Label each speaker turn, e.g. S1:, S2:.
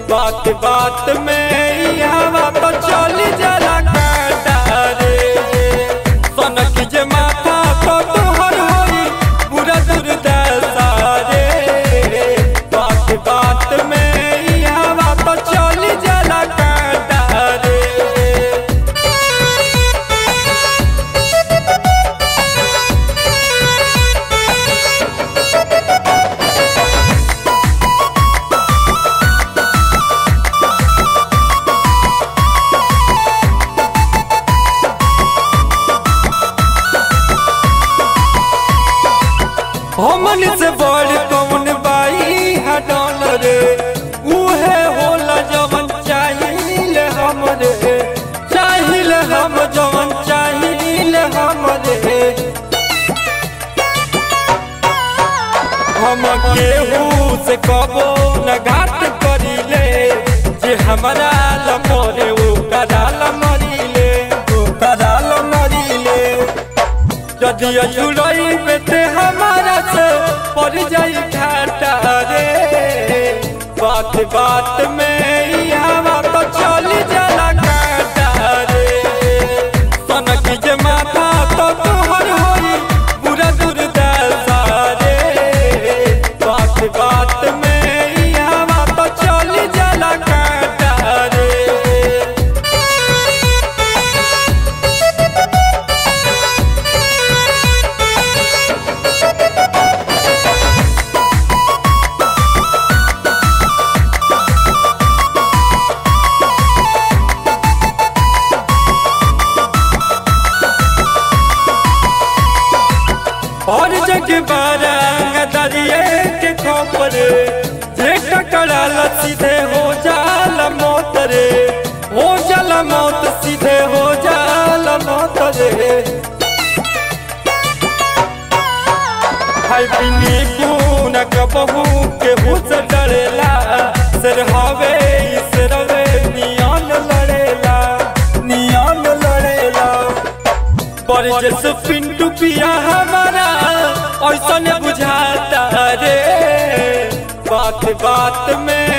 S1: बात बात में हवा तो चली जला काटा रे सनक जे माथा तो तोहर होई पूरा दुर्दशा रे बात बात में हवा तो चली जला काटा रे। हमन से बड़ कौन बाई हटल रे उहे होला जवन चाहिल हमरे चाहिल हम जवन चाहिल हमरे हम केहू से कबो न घाट करिले जे हमरा लमरे उ कदाल मरिले उ कदाल मरिले यदि जुड़ई बेटे हमारा से पड़ जाई घाटा रे बात बात में हवा तो चली जला काटा रे सनक जे माथा तो तोहर होई पूरा दुर्दशा रे बात बात में हवा तो चली जला काटा रे। और जग बारंग दरिए के खोपर जे टकराल सीधे हो जाल मौत रे हो जाल मौत सीधे हो जाल मौत रे हाय बिनी खून कबहू के हुस डरेला सिर हवे सिरवे नियन लड़ेला नियन लड़ेला पर जैसे पिंटू पिया हमारा ऐसा बुझाता रे बात बात में